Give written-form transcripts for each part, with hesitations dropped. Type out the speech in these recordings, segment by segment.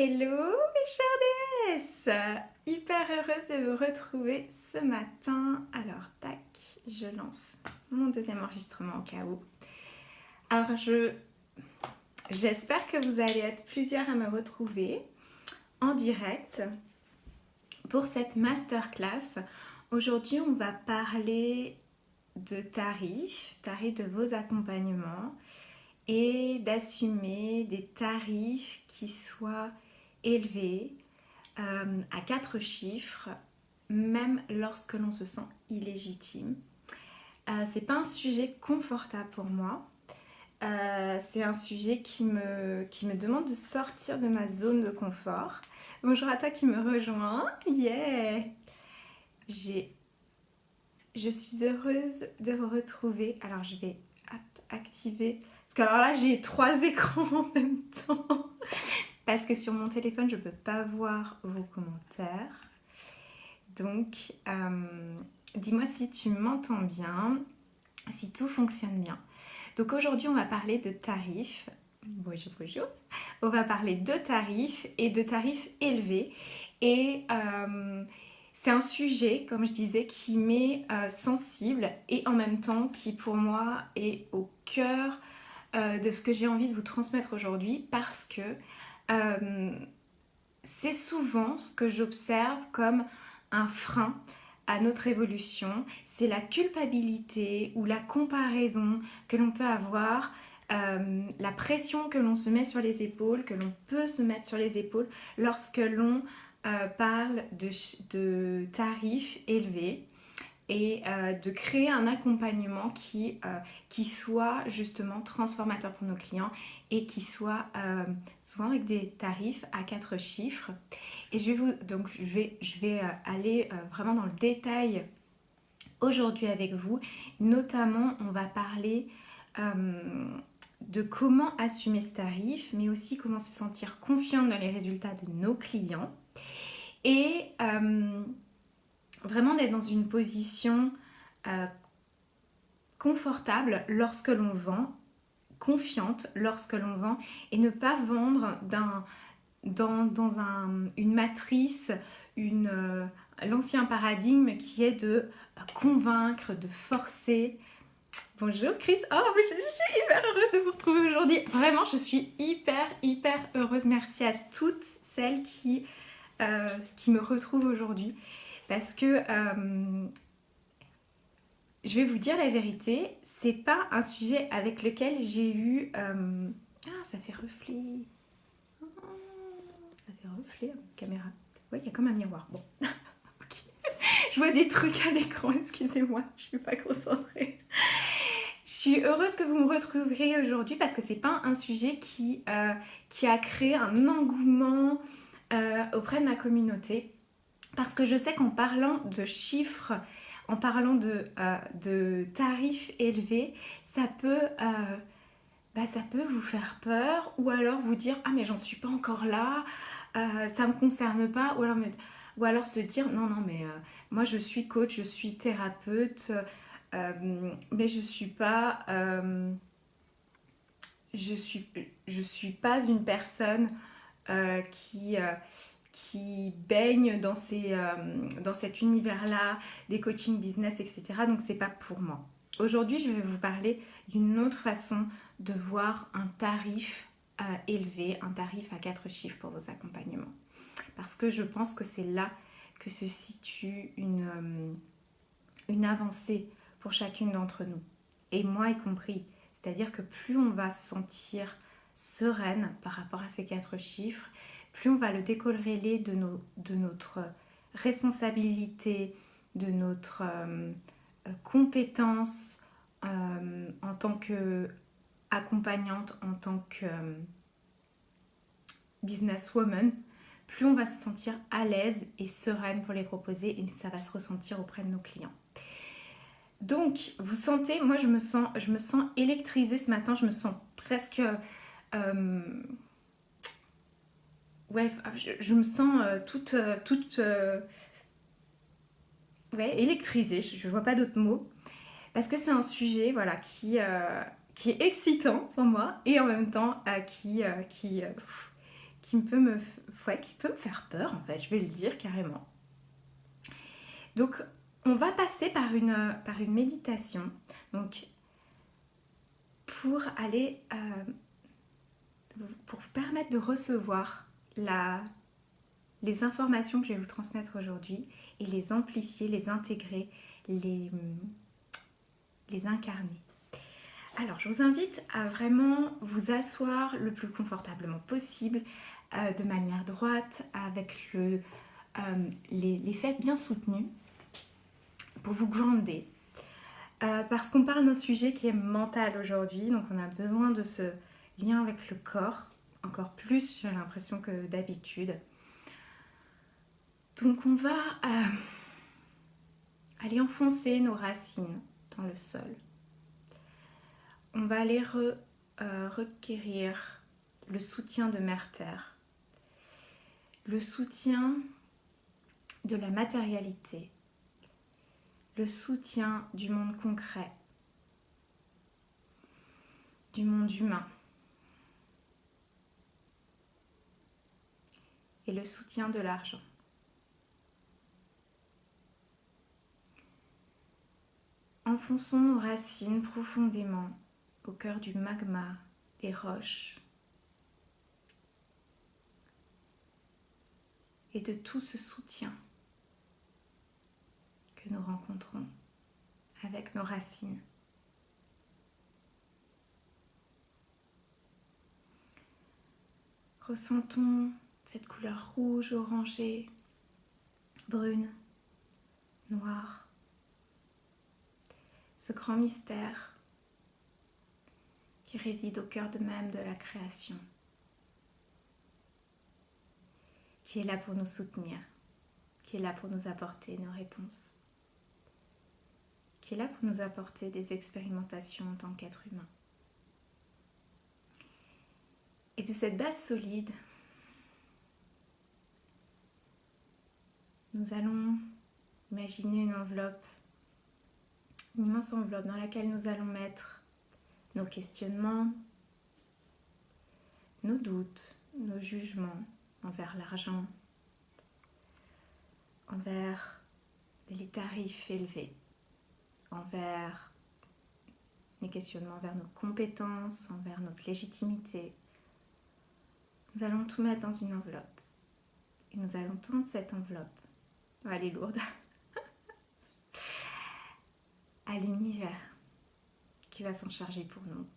Hello mes chères déesses! Hyper heureuse de vous retrouver ce matin. Alors, tac, je lance mon deuxième enregistrement au cas où. Alors, j'espère que vous allez être plusieurs à me retrouver en direct pour cette masterclass. Aujourd'hui, on va parler de tarifs de vos accompagnements et d'assumer des tarifs qui soient élevés à 4 chiffres, même lorsque l'on se sent illégitime. C'est pas un sujet confortable pour moi. C'est un sujet qui me demande de sortir de ma zone de confort. Bonjour à toi qui me rejoins. Yeah! Je suis heureuse de vous retrouver. Alors je vais activer... Parce que alors là j'ai 3 écrans en même temps. Parce que sur mon téléphone je ne peux pas voir vos commentaires. Donc dis-moi si tu m'entends bien, si tout fonctionne bien. Donc aujourd'hui on va parler de tarifs. Bonjour, bonjour. On va parler de tarifs et de tarifs élevés. Et c'est un sujet, comme je disais, qui m'est sensible et en même temps qui pour moi est au cœur de ce que j'ai envie de vous transmettre aujourd'hui, parce que c'est souvent ce que j'observe comme un frein à notre évolution. C'est la culpabilité ou la comparaison que l'on peut avoir, la pression que l'on se met sur les épaules, que l'on peut se mettre sur les épaules lorsque l'on parle de tarifs élevés et de créer un accompagnement qui soit justement transformateur pour nos clients et qui soit souvent avec des tarifs à 4 chiffres. Et je vais aller vraiment dans le détail aujourd'hui avec vous. Notamment, on va parler de comment assumer ce tarif, mais aussi comment se sentir confiant dans les résultats de nos clients. Et vraiment d'être dans une position confortable lorsque l'on vend, confiante lorsque l'on vend, et ne pas vendre dans une matrice, l'ancien paradigme qui est de convaincre, de forcer. Bonjour Chris, je suis hyper heureuse de vous retrouver aujourd'hui. Vraiment, je suis hyper heureuse. Merci à toutes celles qui me retrouvent aujourd'hui. Parce que je vais vous dire la vérité, c'est pas un sujet avec lequel j'ai eu... ça fait reflet. Ça fait reflet la caméra. Ouais, il y a comme un miroir. Bon, ok. Je vois des trucs à l'écran, excusez-moi, je suis pas concentrée. Je suis heureuse que vous me retrouviez aujourd'hui parce que c'est pas un sujet qui a créé un engouement auprès de ma communauté. Parce que je sais qu'en parlant de chiffres, en parlant de tarifs élevés, ça peut vous faire peur, ou alors vous dire « Ah mais j'en suis pas encore là, ça me concerne pas », ou alors se dire « Non, mais moi je suis coach, je suis thérapeute, mais je suis pas une personne qui baigne dans cet univers-là, des coaching business, etc. Donc, c'est pas pour moi. Aujourd'hui, je vais vous parler d'une autre façon de voir un tarif élevé, un tarif à 4 chiffres pour vos accompagnements. Parce que je pense que c'est là que se situe une avancée pour chacune d'entre nous. Et moi y compris. C'est-à-dire que plus on va se sentir sereine par rapport à ces 4 chiffres, plus on va le décorréler de notre responsabilité, de notre compétence en tant qu'accompagnante, en tant que businesswoman, plus on va se sentir à l'aise et sereine pour les proposer, et ça va se ressentir auprès de nos clients. Donc, vous sentez, moi je me sens électrisée ce matin, je me sens presque... je me sens toute électrisée, je ne vois pas d'autres mots, parce que c'est un sujet qui est excitant pour moi et en même temps qui qui peut me faire peur, en fait, je vais le dire carrément. Donc, on va passer par une méditation, donc pour aller, pour vous permettre de recevoir les informations que je vais vous transmettre aujourd'hui et les amplifier, les intégrer, les incarner. Alors, je vous invite à vraiment vous asseoir le plus confortablement possible, de manière droite, avec les fesses bien soutenues, pour vous grounder. Parce qu'on parle d'un sujet qui est mental aujourd'hui, donc on a besoin de ce lien avec le corps, encore plus, j'ai l'impression, que d'habitude. Donc on va aller enfoncer nos racines dans le sol. On va aller requérir le soutien de Mère Terre, le soutien de la matérialité, le soutien du monde concret, du monde humain et le soutien de l'argent. Enfonçons nos racines profondément au cœur du magma, des roches et de tout ce soutien que nous rencontrons avec nos racines. Ressentons cette couleur rouge, orangée, brune, noire, ce grand mystère qui réside au cœur de même de la création, qui est là pour nous soutenir, qui est là pour nous apporter nos réponses, qui est là pour nous apporter des expérimentations en tant qu'être humain. Et de cette base solide, nous allons imaginer une enveloppe, une immense enveloppe dans laquelle nous allons mettre nos questionnements, nos doutes, nos jugements envers l'argent, envers les tarifs élevés, envers les questionnements envers nos compétences, envers notre légitimité. Nous allons tout mettre dans une enveloppe et nous allons tendre cette enveloppe, elle est lourde, à l'univers qui va s'en charger pour nous.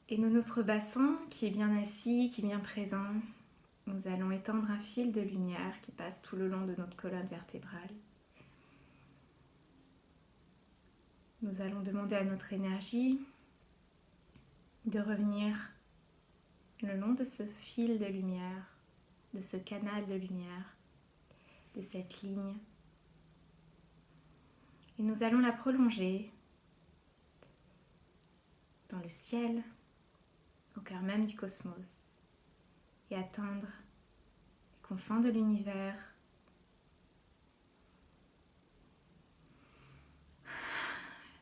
Et dans notre bassin qui est bien assis, qui est bien présent, nous allons étendre un fil de lumière qui passe tout le long de notre colonne vertébrale. Nous allons demander à notre énergie de revenir le long de ce fil de lumière, de ce canal de lumière, de cette ligne. Et nous allons la prolonger dans le ciel, au cœur même du cosmos, et atteindre les confins de l'univers,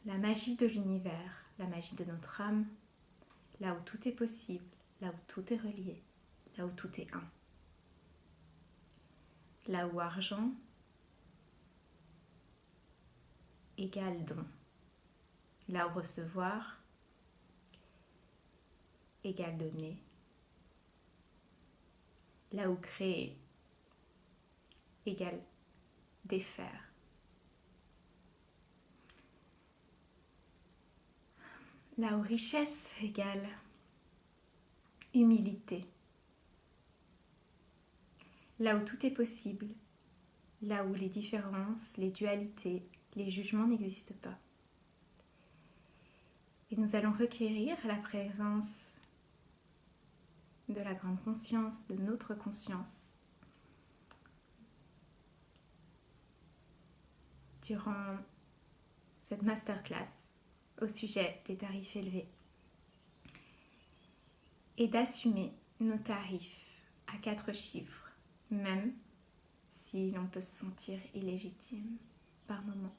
la magie de l'univers, la magie de notre âme, là où tout est possible, là où tout est relié, là où tout est un. Là où argent égale don, là où recevoir égale donner, là où créer égale défaire. Là où richesse égale humilité. Là où tout est possible, là où les différences, les dualités, les jugements n'existent pas. Et nous allons requérir la présence de la grande conscience, de notre conscience, durant cette masterclass au sujet des tarifs élevés, et d'assumer nos tarifs à 4 chiffres, même si l'on peut se sentir illégitime par moments.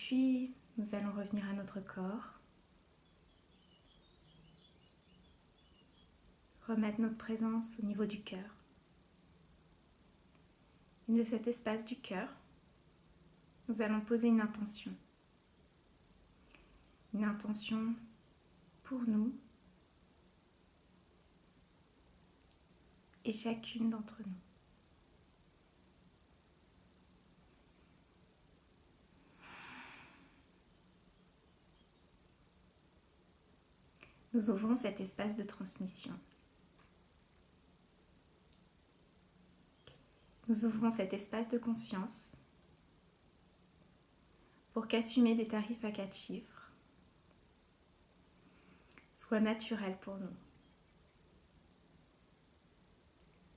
puis, nous allons revenir à notre corps. Remettre notre présence au niveau du cœur. Et de cet espace du cœur, nous allons poser une intention. Une intention pour nous et chacune d'entre nous. Nous ouvrons cet espace de transmission. Nous ouvrons cet espace de conscience pour qu'assumer des tarifs à 4 chiffres soit naturel pour nous.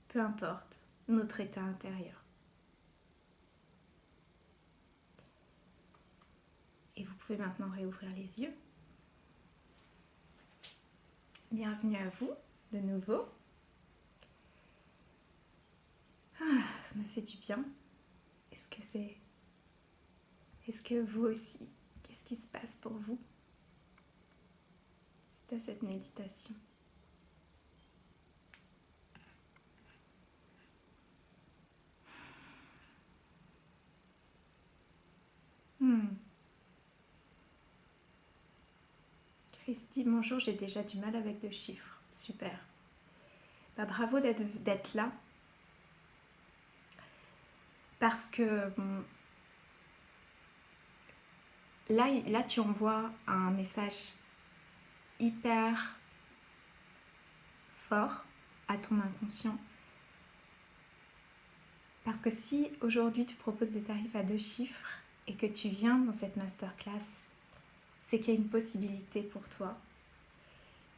Peu importe notre état intérieur. Et vous pouvez maintenant réouvrir les yeux. Bienvenue à vous, de nouveau. Ça me fait du bien. Est-ce que vous aussi, qu'est-ce qui se passe pour vous suite à cette méditation? Christy, bonjour, j'ai déjà du mal avec 2 chiffres. Super. Bravo d'être là. Parce que là, tu envoies un message hyper fort à ton inconscient. Parce que si aujourd'hui tu proposes des tarifs à 2 chiffres et que tu viens dans cette masterclass, c'est qu'il y a une possibilité pour toi,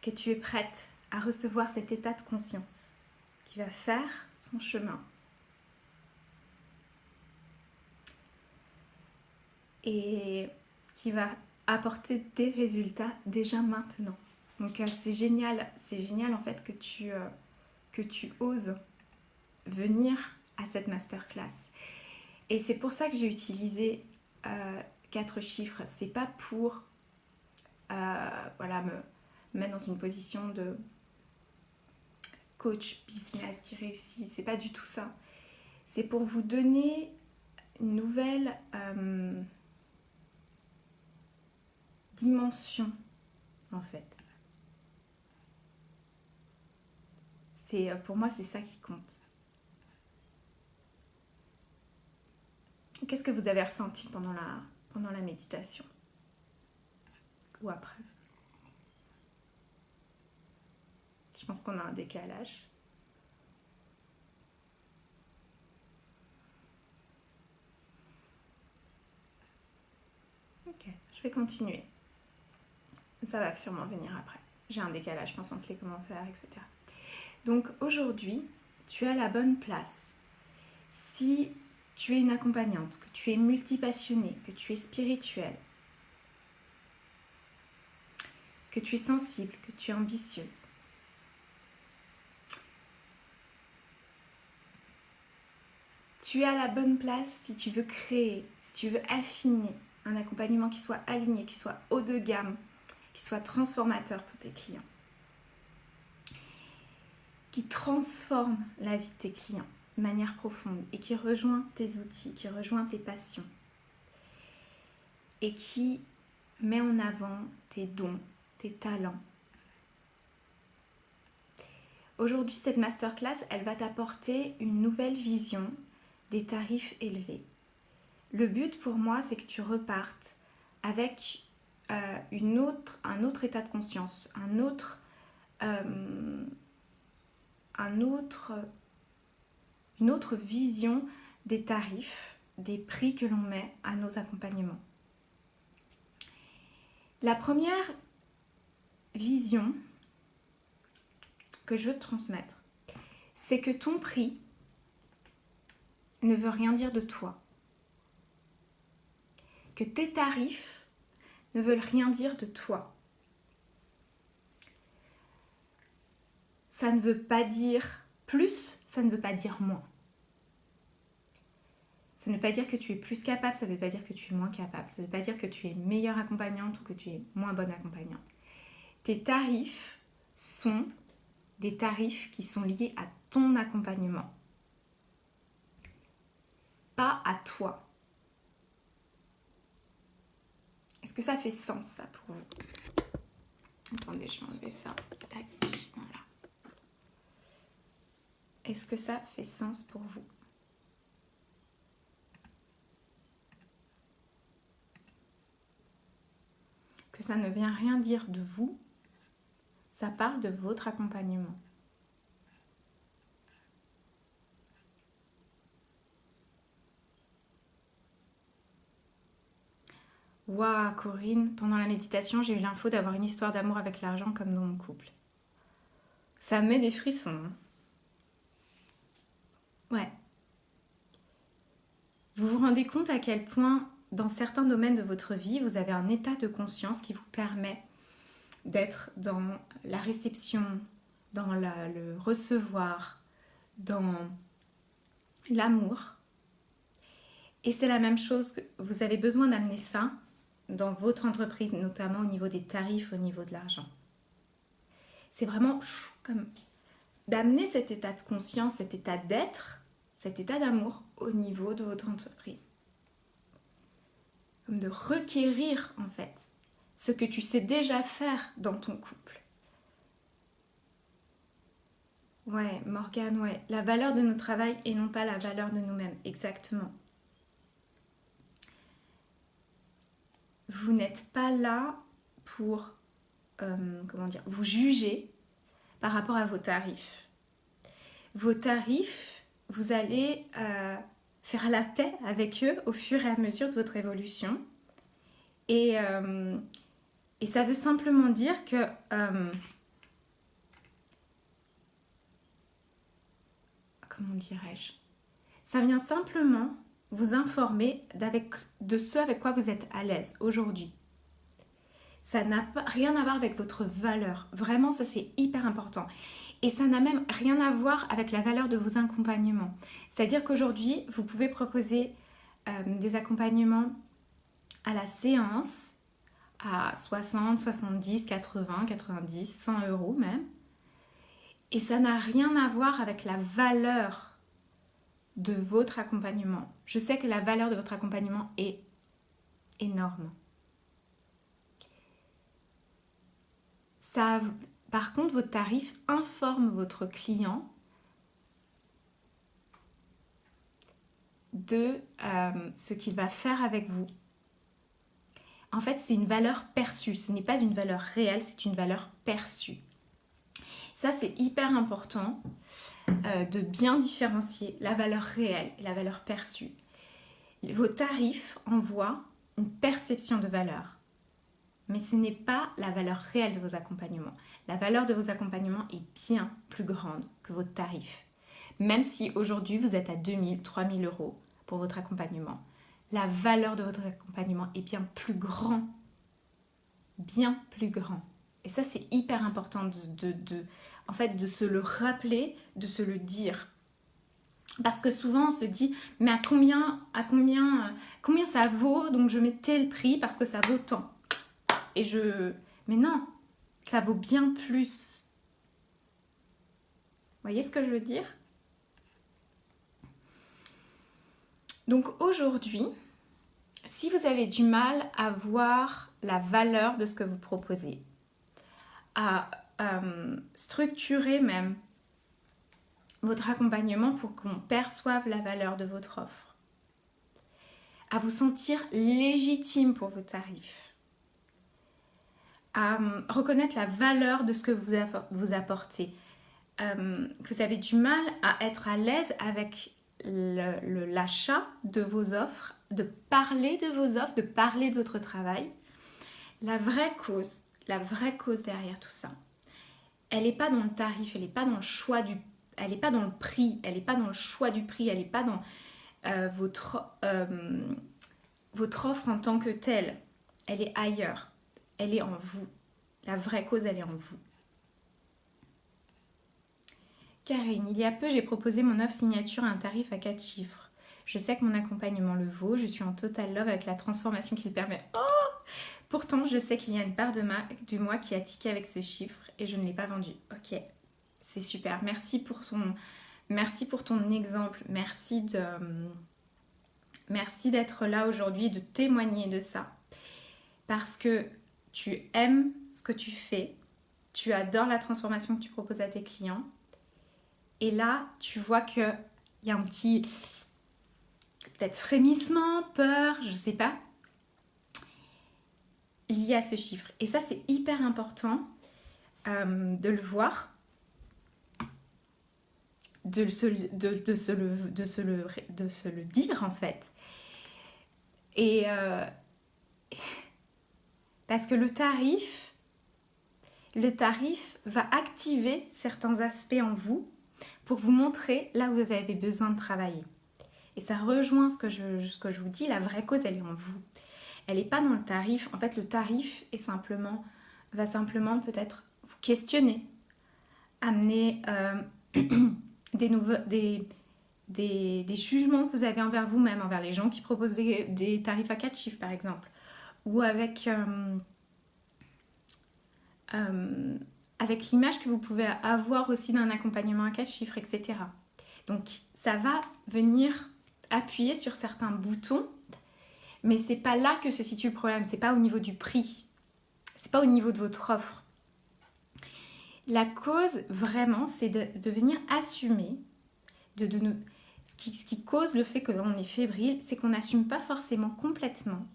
que tu es prête à recevoir cet état de conscience qui va faire son chemin. Et qui va apporter des résultats déjà maintenant. Donc c'est génial en fait que tu oses venir à cette masterclass. Et c'est pour ça que j'ai utilisé 4 chiffres. C'est pas pour me mettre dans une position de coach business qui réussit. C'est pas du tout ça. C'est pour vous donner une nouvelle dimension en fait. Pour moi c'est ça qui compte. Qu'est-ce que vous avez ressenti pendant la méditation ou après? Je pense qu'on a un décalage. Ok, je vais continuer. Ça va sûrement venir après. J'ai un décalage, je pense, entre les commentaires, etc. Donc aujourd'hui, tu es à la bonne place. Si tu es une accompagnante, que tu es multipassionnée, que tu es spirituelle, que tu es sensible, que tu es ambitieuse, tu es à la bonne place si tu veux créer, si tu veux affiner un accompagnement qui soit aligné, qui soit haut de gamme, qui soit transformateur pour tes clients, qui transforme la vie de tes clients de manière profonde et qui rejoint tes outils, qui rejoint tes passions et qui met en avant tes dons, tes talents. Aujourd'hui, cette masterclass, elle va t'apporter une nouvelle vision des tarifs élevés. Le but pour moi, c'est que tu repartes avec un autre état de conscience, une autre vision des tarifs, des prix que l'on met à nos accompagnements. La première vision que je veux te transmettre, c'est que ton prix ne veut rien dire de toi. Que tes tarifs ne veulent rien dire de toi. Ça ne veut pas dire plus, ça ne veut pas dire moins. Ça ne veut pas dire que tu es plus capable, ça ne veut pas dire que tu es moins capable, ça ne veut pas dire que tu es meilleure accompagnante ou que tu es moins bonne accompagnante. Tes tarifs sont des tarifs qui sont liés à ton accompagnement, pas à toi. Est-ce que ça fait sens, ça, pour vous? Attendez, je vais enlever ça. Tac, voilà. Est-ce que ça fait sens pour vous? Que ça ne vient rien dire de vous, ça parle de votre accompagnement. Waouh, Corinne, pendant la méditation, j'ai eu l'info d'avoir une histoire d'amour avec l'argent comme dans mon couple. Ça me met des frissons. Hein. Ouais. Vous vous rendez compte à quel point, dans certains domaines de votre vie, vous avez un état de conscience qui vous permet d'être dans la réception, dans le recevoir, dans l'amour. Et c'est la même chose, vous avez besoin d'amener ça dans votre entreprise, notamment au niveau des tarifs, au niveau de l'argent. C'est vraiment comme d'amener cet état de conscience, cet état d'être, cet état d'amour au niveau de votre entreprise. Comme de requérir en fait ce que tu sais déjà faire dans ton couple. Ouais, Morgane, ouais. La valeur de notre travail et non pas la valeur de nous-mêmes, exactement. Vous n'êtes pas là pour, vous juger par rapport à vos tarifs. Vos tarifs, vous allez faire la paix avec eux au fur et à mesure de votre évolution. Et ça veut simplement dire que comment dirais-je? Ça vient simplement vous informer de ce avec quoi vous êtes à l'aise aujourd'hui. Ça n'a rien à voir avec votre valeur. Vraiment, ça c'est hyper important. Et ça n'a même rien à voir avec la valeur de vos accompagnements. C'est-à-dire qu'aujourd'hui, vous pouvez proposer des accompagnements à la séance à 60, 70, 80, 90, 100 € même. Et ça n'a rien à voir avec la valeur de votre accompagnement. Je sais que la valeur de votre accompagnement est énorme. Ça, par contre, votre tarif informe votre client de ce qu'il va faire avec vous. En fait, c'est une valeur perçue. Ce n'est pas une valeur réelle, c'est une valeur perçue. Ça, c'est hyper important de bien différencier la valeur réelle et la valeur perçue. Vos tarifs envoient une perception de valeur, mais ce n'est pas la valeur réelle de vos accompagnements. La valeur de vos accompagnements est bien plus grande que votre tarif. Même si aujourd'hui vous êtes à 2 000, 3 000 € pour votre accompagnement, la valeur de votre accompagnement est bien plus grand. Bien plus grand. Et ça, c'est hyper important en fait, de se le rappeler, de se le dire. Parce que souvent, on se dit, mais à combien ça vaut, donc je mets tel prix parce que ça vaut tant. Mais non, ça vaut bien plus. Vous voyez ce que je veux dire? Donc aujourd'hui, si vous avez du mal à voir la valeur de ce que vous proposez, à structurer même votre accompagnement pour qu'on perçoive la valeur de votre offre, à vous sentir légitime pour vos tarifs, à reconnaître la valeur de ce que vous apportez, que vous avez du mal à être à l'aise avec l'achat de vos offres, de parler de vos offres, de parler de votre travail. La vraie cause derrière tout ça, elle n'est pas dans le tarif, elle n'est pas dans le choix elle n'est pas dans le prix, elle n'est pas dans le choix du prix, elle n'est pas dans votre offre en tant que telle. Elle est ailleurs, elle est en vous. La vraie cause, elle est en vous. Karine, il y a peu, j'ai proposé mon offre signature à un tarif à 4 chiffres. Je sais que mon accompagnement le vaut. Je suis en total love avec la transformation qu'il permet. Oh, pourtant, je sais qu'il y a une part de moi qui a tiqué avec ce chiffre et je ne l'ai pas vendu. Ok, c'est super. Merci pour ton exemple. Merci d'être là aujourd'hui, de témoigner de ça. Parce que tu aimes ce que tu fais. Tu adores la transformation que tu proposes à tes clients. Et là, tu vois qu'il y a un petit peut-être frémissement, peur, je ne sais pas, lié à ce chiffre. Et ça, c'est hyper important de le voir, de se le dire en fait. Et parce que le tarif va activer certains aspects en vous pour vous montrer là où vous avez besoin de travailler. Et ça rejoint ce que je vous dis, la vraie cause, elle est en vous. Elle n'est pas dans le tarif. En fait, le tarif va simplement peut-être vous questionner, amener des jugements que vous avez envers vous-même, envers les gens qui proposent des tarifs à 4 chiffres, par exemple. Ou avec l'image que vous pouvez avoir aussi d'un accompagnement à 4 chiffres, etc. Donc, ça va venir appuyer sur certains boutons, mais c'est pas là que se situe le problème. C'est pas au niveau du prix. C'est pas au niveau de votre offre. La cause, vraiment, c'est de venir assumer ce qui cause le fait qu'on est fébrile, c'est qu'on n'assume pas forcément complètement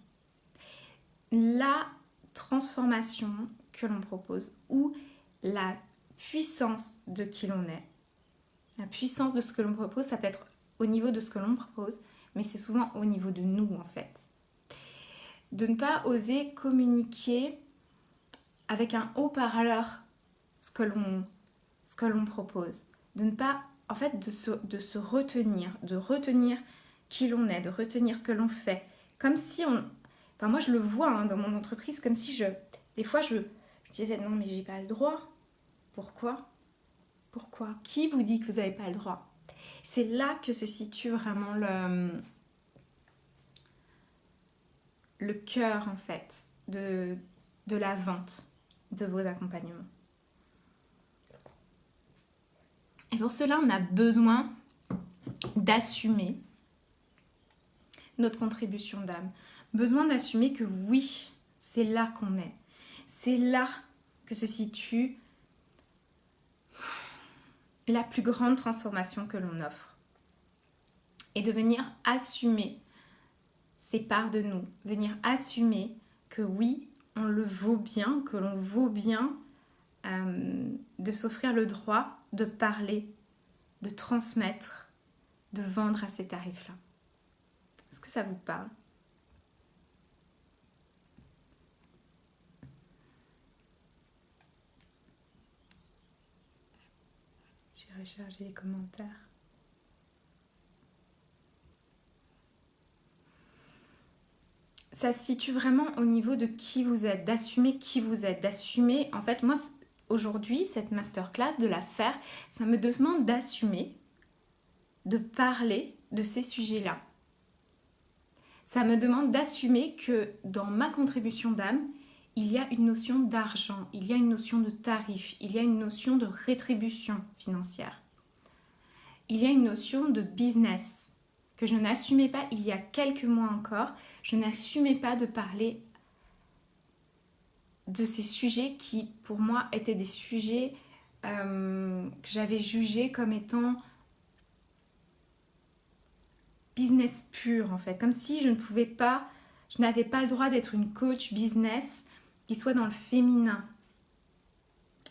la transformation que l'on propose ou la puissance de qui l'on est. La puissance de ce que l'on propose, ça peut être au niveau de ce que l'on propose, mais c'est souvent au niveau de nous en fait. De ne pas oser communiquer avec un haut-parleur ce que l'on propose. De ne pas, en fait, de se retenir, de retenir qui l'on est, de retenir ce que l'on fait. Comme si Enfin, moi, je le vois dans mon entreprise, comme si des fois, je disais, non, mais j'ai pas le droit. Pourquoi ? Qui vous dit que vous n'avez pas le droit ? C'est là que se situe vraiment le cœur, en fait, de la vente de vos accompagnements. Et pour cela, on a besoin d'assumer notre contribution d'âme. Besoin d'assumer que oui, c'est là qu'on est. C'est là que se situe la plus grande transformation que l'on offre. Et de venir assumer ces parts de nous. Venir assumer que oui, on le vaut bien, que l'on vaut bien de s'offrir le droit de parler, de transmettre, de vendre à ces tarifs-là. Est-ce que ça vous parle ? Je vais recharger les commentaires. Ça se situe vraiment au niveau de qui vous êtes, d'assumer qui vous êtes, d'assumer. En fait, moi, aujourd'hui, cette masterclass, de la faire, ça me demande d'assumer, de parler de ces sujets-là. Ça me demande d'assumer que dans ma contribution d'âme, il y a une notion d'argent, il y a une notion de tarif, il y a une notion de rétribution financière. Il y a une notion de business que je n'assumais pas il y a quelques mois encore. Je n'assumais pas de parler de ces sujets qui, pour moi, étaient des sujets que j'avais jugés comme étant business pur, en fait. Comme si je n'avais pas le droit d'être une coach business qui soit dans le féminin.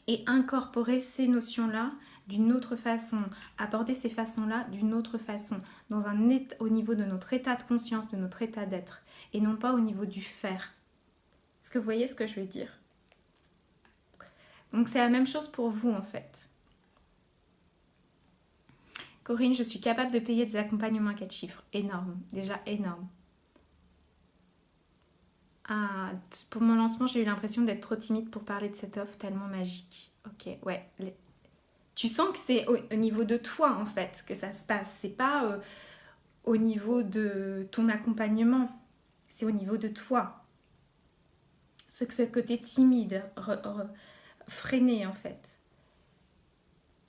Et incorporer ces notions-là d'une autre façon, aborder ces façons-là d'une autre façon, au niveau de notre état de conscience, de notre état d'être, et non pas au niveau du faire. Est-ce que vous voyez ce que je veux dire ? Donc c'est la même chose pour vous en fait. Corinne, je suis capable de payer des accompagnements à 4 chiffres. Énorme, déjà énorme. Pour mon lancement, j'ai eu l'impression d'être trop timide pour parler de cette offre tellement magique. Ok, ouais. Tu sens que c'est au niveau de toi, en fait, que ça se passe. C'est pas au niveau de ton accompagnement, c'est au niveau de toi. C'est que ce côté timide, freiné en fait.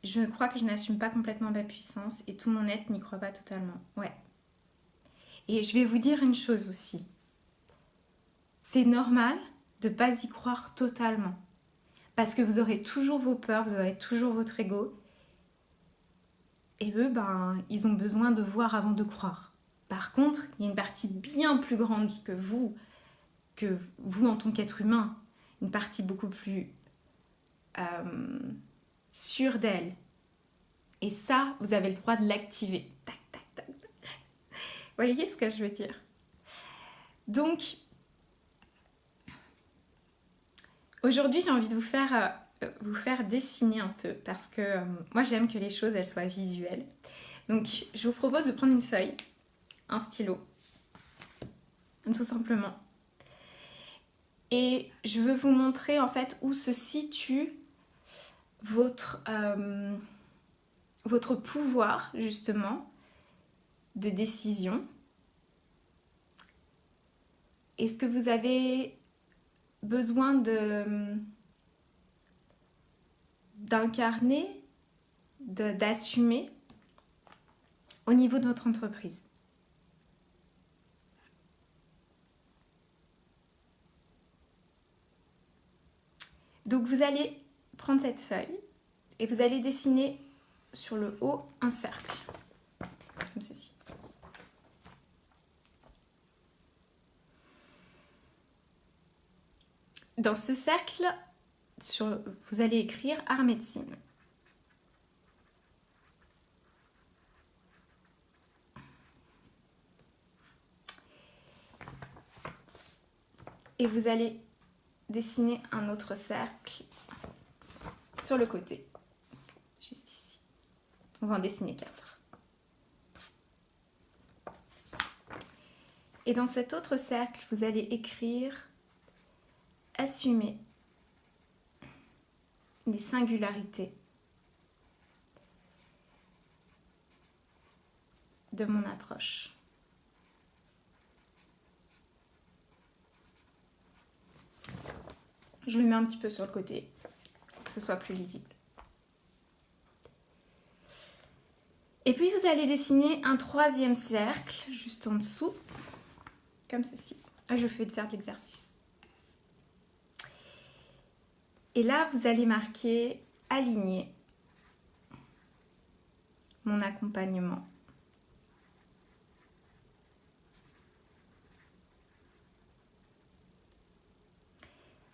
Je crois que je n'assume pas complètement ma puissance et tout mon être n'y croit pas totalement. Ouais. Et je vais vous dire une chose aussi. C'est normal de ne pas y croire totalement. Parce que vous aurez toujours vos peurs, vous aurez toujours votre ego. Et eux, ils ont besoin de voir avant de croire. Par contre, il y a une partie bien plus grande que vous en tant qu'être humain. Une partie beaucoup plus sûre d'elle. Et ça, vous avez le droit de l'activer. Tac, tac, tac, tac. Vous voyez ce que je veux dire? Donc, aujourd'hui, j'ai envie de vous faire dessiner un peu parce que moi, j'aime que les choses, elles soient visuelles. Donc, je vous propose de prendre une feuille, un stylo, tout simplement. Et je veux vous montrer en fait où se situe votre pouvoir, justement, de décision. Est-ce que vous avez besoin d'incarner, d'assumer au niveau de votre entreprise? Donc vous allez prendre cette feuille et vous allez dessiner sur le haut un cercle, comme ceci. Dans ce cercle, vous allez écrire art médecine. Et vous allez dessiner un autre cercle sur le côté, juste ici. On va en dessiner 4. Et dans cet autre cercle, vous allez écrire « Assumer les singularités de mon approche ». Je le mets un petit peu sur le côté pour que ce soit plus lisible. Et puis vous allez dessiner un 3e cercle juste en dessous, comme ceci. Je vais faire de l'exercice. Et là, vous allez marquer « Aligner mon accompagnement ».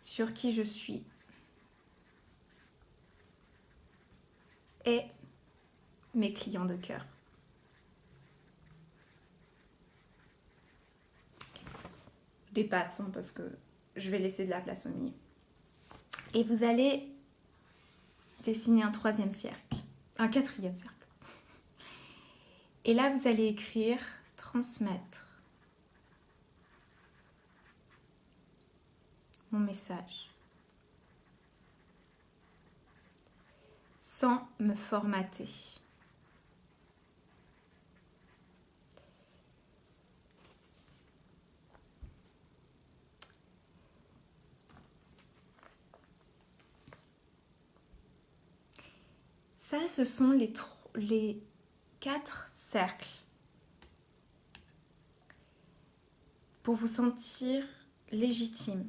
Sur qui je suis et mes clients de cœur. Des pattes, parce que je vais laisser de la place au milieu. Et vous allez dessiner un 3e cercle, un 4e cercle. Et là, vous allez écrire « Transmettre mon message sans me formater ». Ça, ce sont les 4 cercles pour vous sentir légitime.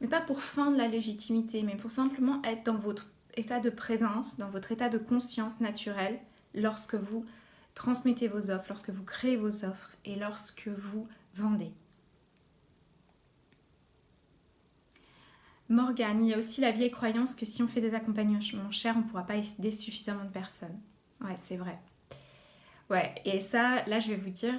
Mais pas pour feindre la légitimité, mais pour simplement être dans votre état de présence, dans votre état de conscience naturelle lorsque vous transmettez vos offres, lorsque vous créez vos offres et lorsque vous vendez. Morgane, il y a aussi la vieille croyance que si on fait des accompagnements chers, on ne pourra pas aider suffisamment de personnes. Ouais, c'est vrai. Ouais, et ça, là, je vais vous dire,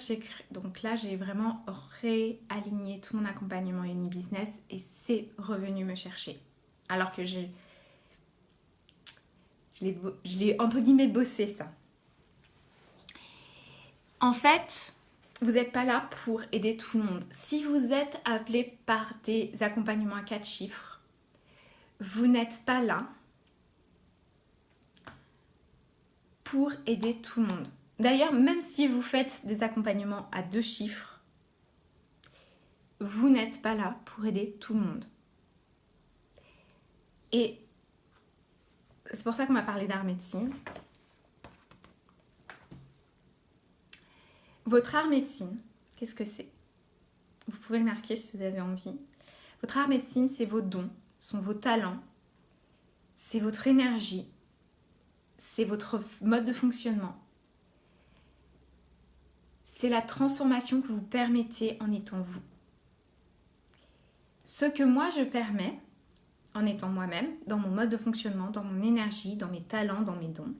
donc là, j'ai vraiment réaligné tout mon accompagnement Uni-Business et c'est revenu me chercher. Alors que je l'ai entre guillemets bossé, ça. En fait, vous n'êtes pas là pour aider tout le monde. Si vous êtes appelé par des accompagnements à 4 chiffres, vous n'êtes pas là pour aider tout le monde. D'ailleurs, même si vous faites des accompagnements à 2 chiffres, vous n'êtes pas là pour aider tout le monde. Et c'est pour ça qu'on m'a parlé d'art médecine. Votre art médecine, qu'est-ce que c'est? Vous pouvez le marquer si vous avez envie. Votre art médecine, c'est vos dons, sont vos talents, c'est votre énergie, c'est votre mode de fonctionnement. C'est la transformation que vous permettez en étant vous. Ce que moi je permets, en étant moi-même, dans mon mode de fonctionnement, dans mon énergie, dans mes talents, dans mes dons,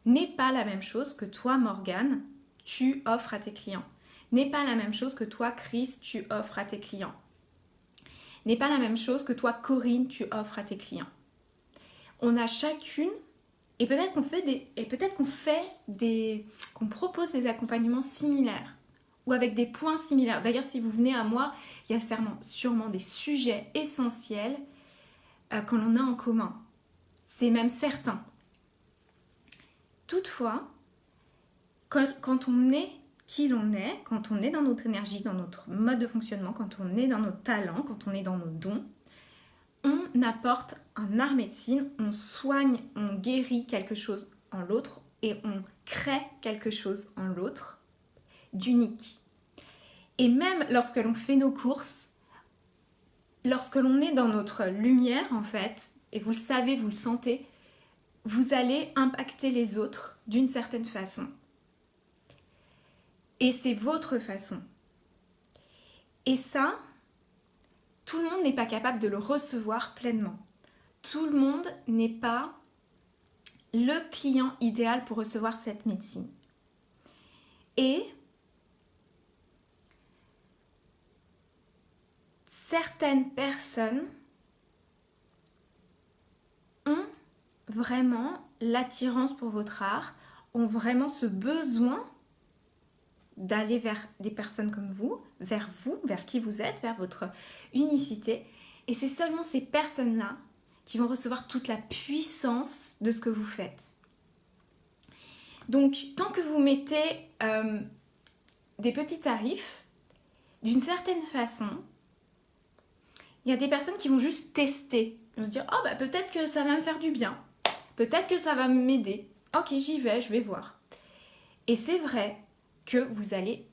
n'est pas la même chose que toi, Morgane, tu offres à tes clients. N'est pas la même chose que toi, Chris, tu offres à tes clients. N'est pas la même chose que toi, Corinne, tu offres à tes clients. On a chacune, et peut-être qu'on propose des accompagnements similaires ou avec des points similaires. D'ailleurs, si vous venez à moi, il y a sûrement des sujets essentiels que l'on a en commun. C'est même certain. Toutefois, quand on est qui l'on est, quand on est dans notre énergie, dans notre mode de fonctionnement, quand on est dans nos talents, quand on est dans nos dons, on apporte un art médecine, on soigne, on guérit quelque chose en l'autre et on crée quelque chose en l'autre d'unique. Et même lorsque l'on fait nos courses, lorsque l'on est dans notre lumière en fait, et vous le savez, vous le sentez, vous allez impacter les autres d'une certaine façon. Et c'est votre façon. Et ça, tout le monde n'est pas capable de le recevoir pleinement. Tout le monde n'est pas le client idéal pour recevoir cette médecine. Et certaines personnes ont vraiment l'attirance pour votre art, ont vraiment ce besoin d'aller vers des personnes comme vous, vers qui vous êtes, vers votre unicité. Et c'est seulement ces personnes-là qui vont recevoir toute la puissance de ce que vous faites. Donc, tant que vous mettez des petits tarifs, d'une certaine façon, il y a des personnes qui vont juste tester. Ils vont se dire, oh bah peut-être que ça va me faire du bien. Peut-être que ça va m'aider. Ok, j'y vais, je vais voir. Et c'est vrai que vous allez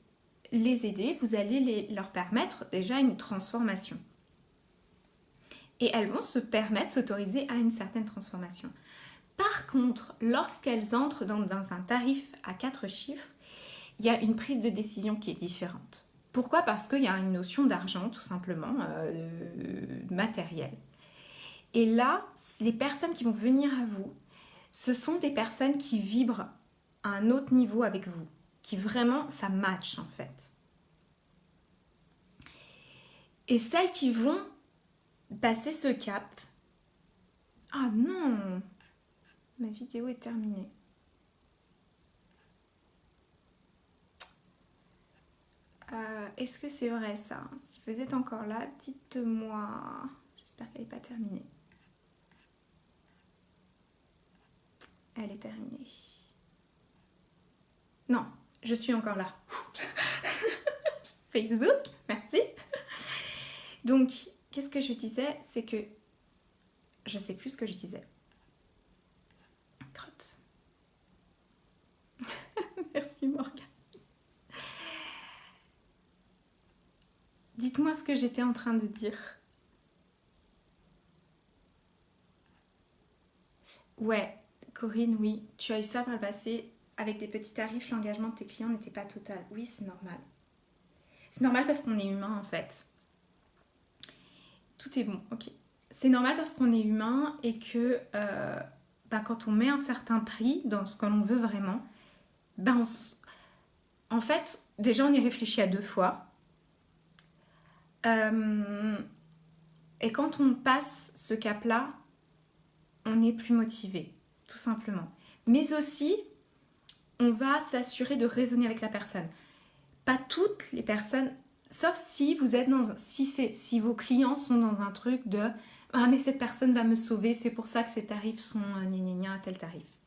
les aider, vous allez leur permettre déjà une transformation. Et elles vont se permettre, s'autoriser à une certaine transformation. Par contre, lorsqu'elles entrent dans un tarif à 4 chiffres, il y a une prise de décision qui est différente. Pourquoi ? Parce qu'il y a une notion d'argent, tout simplement, matériel. Et là, les personnes qui vont venir à vous, ce sont des personnes qui vibrent à un autre niveau avec vous, qui vraiment, ça match en fait. Et celles qui vont passer ce cap, ah non, ma vidéo est terminée. Est-ce que c'est vrai ça ? Si vous êtes encore là, dites-moi. J'espère qu'elle n'est pas terminée. Elle est terminée. Non, je suis encore là. Facebook, merci. Donc, qu'est-ce que je disais ? C'est que je sais plus ce que je disais. Crotte. Merci Morgane. Dites-moi ce que j'étais en train de dire. Ouais, Corinne, oui, tu as eu ça par le passé. Avec des petits tarifs, l'engagement de tes clients n'était pas total. Oui, c'est normal. C'est normal parce qu'on est humain en fait. Tout est bon, ok. C'est normal parce qu'on est humain et que quand on met un certain prix dans ce que l'on veut vraiment, en fait, déjà on y réfléchit à 2 fois. Et quand on passe ce cap-là, on est plus motivé, tout simplement. Mais aussi, on va s'assurer de raisonner avec la personne. Pas toutes les personnes, sauf si vous êtes si vos clients sont dans un truc de « Ah, mais cette personne va me sauver, c'est pour ça que ces tarifs sont à tel tarif. »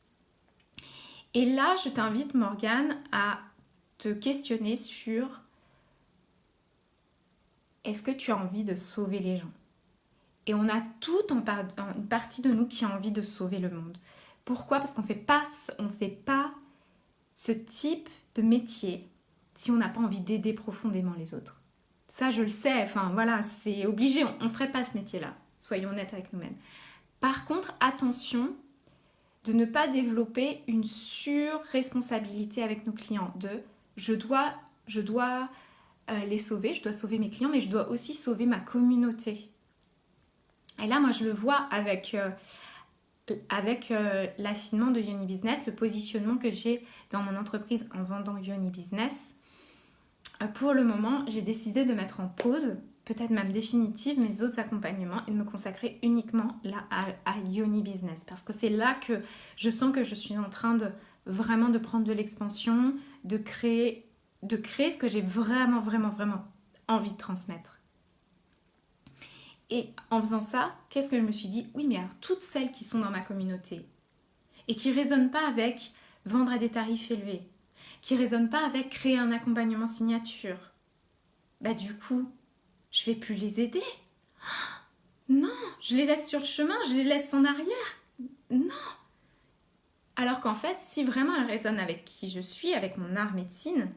Et là, je t'invite, Morgane, à te questionner sur est-ce que tu as envie de sauver les gens? Et on a une partie de nous qui a envie de sauver le monde. Pourquoi? Parce on fait pas ce type de métier si on n'a pas envie d'aider profondément les autres. Ça, je le sais, enfin voilà, c'est obligé, on ne ferait pas ce métier-là. Soyons honnêtes avec nous-mêmes. Par contre, attention de ne pas développer une sur-responsabilité avec nos clients de je dois les sauver, je dois sauver mes clients, mais je dois aussi sauver ma communauté. Et là, moi, je le vois avec l'affinement de Yoni Business, le positionnement que j'ai dans mon entreprise en vendant Yoni Business. Pour le moment, j'ai décidé de mettre en pause, peut-être même définitive, mes autres accompagnements et de me consacrer uniquement là à Yoni Business. Parce que c'est là que je sens que je suis en train de vraiment de prendre de l'expansion, de créer ce que j'ai vraiment envie de transmettre. Et en faisant ça, qu'est-ce que je me suis dit? Oui, mais alors toutes celles qui sont dans ma communauté et qui ne résonnent pas avec vendre à des tarifs élevés, qui ne résonnent pas avec créer un accompagnement signature, bah du coup, je ne vais plus les aider. Non, je les laisse sur le chemin, je les laisse en arrière. Non. Alors qu'en fait, si vraiment elles résonnent avec qui je suis, avec mon art médecine,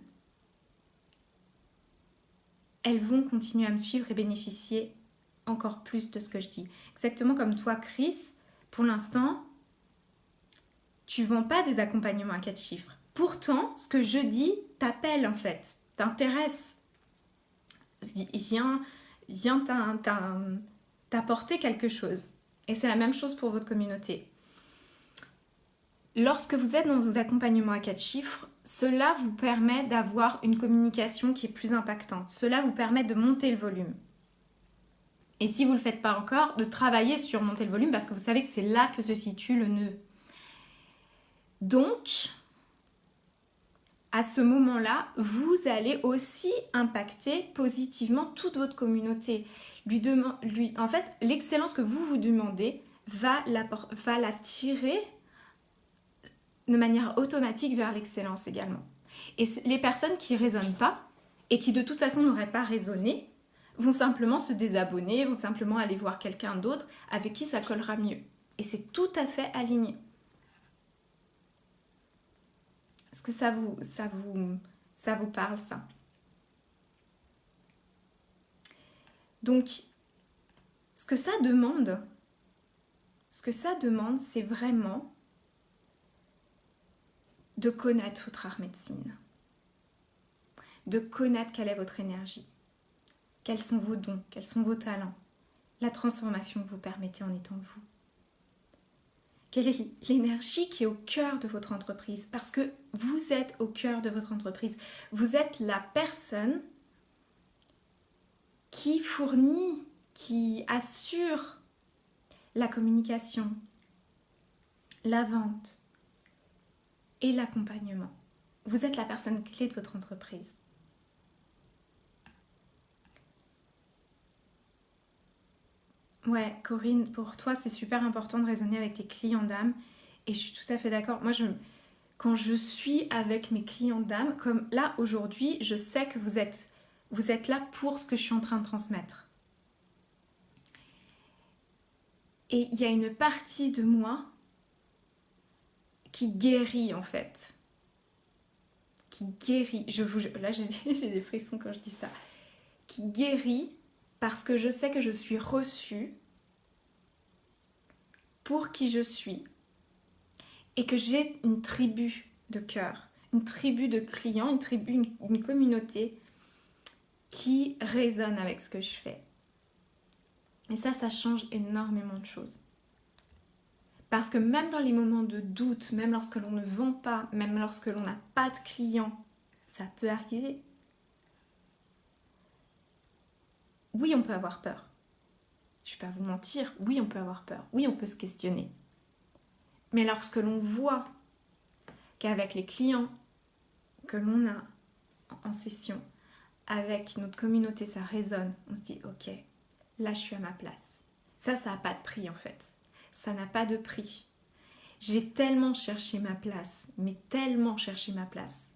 elles vont continuer à me suivre et bénéficier encore plus de ce que je dis. Exactement comme toi, Chris, pour l'instant, tu ne vends pas des accompagnements à 4 chiffres. Pourtant, ce que je dis t'appelle en fait, t'intéresse, vient t'apporter quelque chose. Et c'est la même chose pour votre communauté. Lorsque vous êtes dans vos accompagnements à 4 chiffres, cela vous permet d'avoir une communication qui est plus impactante. Cela vous permet de monter le volume. Et si vous ne le faites pas encore, de travailler sur monter le volume parce que vous savez que c'est là que se situe le nœud. Donc, à ce moment-là, vous allez aussi impacter positivement toute votre communauté. En fait, l'excellence que vous demandez va la tirer de manière automatique vers l'excellence également. Et les personnes qui ne résonnent pas et qui de toute façon n'auraient pas résonné vont simplement se désabonner, vont simplement aller voir quelqu'un d'autre avec qui ça collera mieux. Et c'est tout à fait aligné. Est-ce que ça vous parle, ça? Donc, ce que ça demande, c'est vraiment de connaître votre art médecine, de connaître quelle est votre énergie, quels sont vos dons, quels sont vos talents, la transformation que vous permettez en étant vous. Quelle est l'énergie qui est au cœur de votre entreprise? Parce que vous êtes au cœur de votre entreprise. Vous êtes la personne qui fournit, qui assure la communication, la vente et l'accompagnement. Vous êtes la personne clé de votre entreprise. Ouais, Corinne, pour toi, c'est super important de raisonner avec tes clients d'âme. Et je suis tout à fait d'accord. Moi, quand je suis avec mes clients d'âme, comme là, aujourd'hui, je sais que vous êtes là pour ce que je suis en train de transmettre. Et il y a une partie de moi qui guérit, en fait. Qui guérit. Là, j'ai des frissons quand je dis ça. Qui guérit parce que je sais que je suis reçue pour qui je suis et que j'ai une tribu de cœur, une tribu de clients, une communauté qui résonne avec ce que je fais. Et ça change énormément de choses. Parce que même dans les moments de doute, même lorsque l'on ne vend pas, même lorsque l'on n'a pas de clients, ça peut arriver. Oui, on peut avoir peur. Je ne vais pas vous mentir, oui, on peut avoir peur. Oui, on peut se questionner. Mais lorsque l'on voit qu'avec les clients que l'on a en session, avec notre communauté, ça résonne, on se dit, ok, là, je suis à ma place. Ça n'a pas de prix, en fait. Ça n'a pas de prix. J'ai tellement cherché ma place, mais tellement cherché ma place,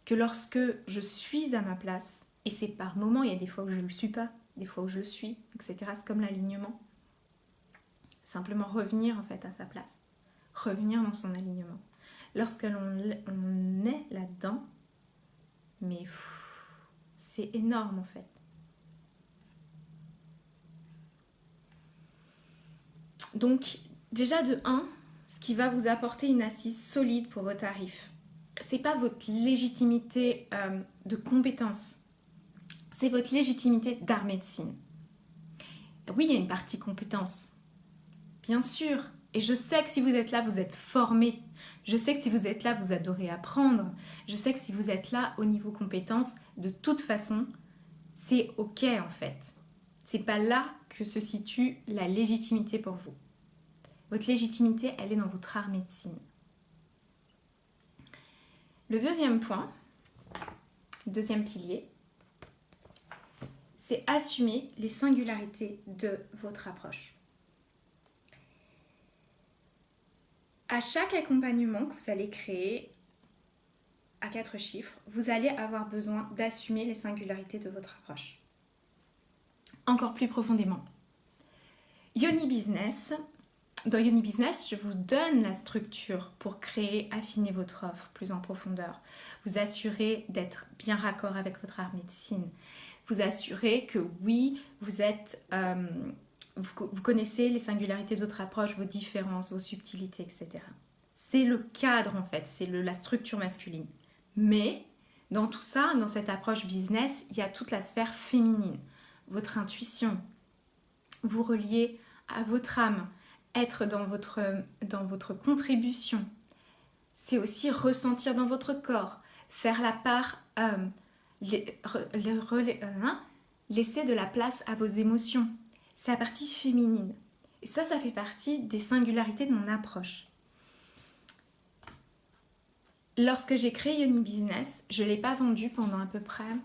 que lorsque je suis à ma place, et c'est par moments, il y a des fois où je ne le suis pas, des fois où je le suis, etc. C'est comme l'alignement. Simplement revenir en fait à sa place, revenir dans son alignement. Lorsque l'on est là-dedans, mais c'est énorme en fait. Donc déjà de 1, ce qui va vous apporter une assise solide pour vos tarifs, c'est pas votre légitimité de compétence, c'est votre légitimité d'art médecine. Oui, il y a une partie compétence, bien sûr. Et je sais que si vous êtes là, vous êtes formé. Je sais que si vous êtes là, vous adorez apprendre. Je sais que si vous êtes là au niveau compétence, de toute façon, c'est ok en fait. C'est pas là que se situe la légitimité pour vous. Votre légitimité, elle est dans votre art médecine. Le deuxième point, deuxième pilier, c'est assumer les singularités de votre approche. À chaque accompagnement que vous allez créer à 4 chiffres, vous allez avoir besoin d'assumer les singularités de votre approche. Encore plus profondément. Yoni Business, dans Yoni Business, je vous donne la structure pour créer, affiner votre offre plus en profondeur. Vous assurer d'être bien raccord avec votre art médecine. Vous assurer que oui, vous êtes... vous connaissez les singularités de votre approche, vos différences, vos subtilités, etc. C'est le cadre en fait, c'est la structure masculine. Mais dans tout ça, dans cette approche business, il y a toute la sphère féminine. Votre intuition, vous relier à votre âme, être dans votre contribution. C'est aussi ressentir dans votre corps, faire la part, laisser de la place à vos émotions. C'est la partie féminine. Et ça fait partie des singularités de mon approche. Lorsque j'ai créé Yoni Business, je ne l'ai pas vendu pendant à peu près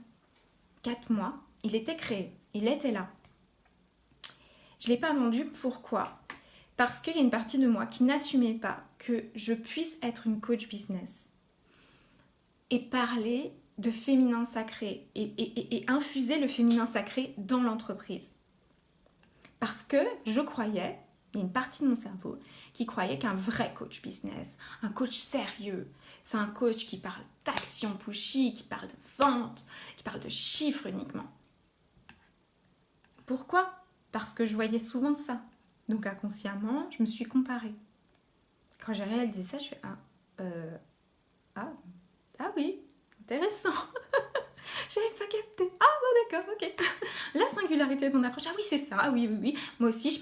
4 mois. Il était créé, il était là. Je ne l'ai pas vendu, pourquoi ? Parce qu'il y a une partie de moi qui n'assumait pas que je puisse être une coach business et parler de féminin sacré et infuser le féminin sacré dans l'entreprise. Parce que je croyais, il y a une partie de mon cerveau qui croyait qu'un vrai coach business, un coach sérieux, c'est un coach qui parle d'action pushy, qui parle de vente, qui parle de chiffres uniquement. Pourquoi ? Parce que je voyais souvent ça. Donc inconsciemment, je me suis comparée. Quand j'ai réalisé ça, je fais ah oui, intéressant. J'avais pas capté. Ah bon d'accord, ok. La singularité de mon approche. Ah oui, c'est ça. Ah oui. Moi aussi, je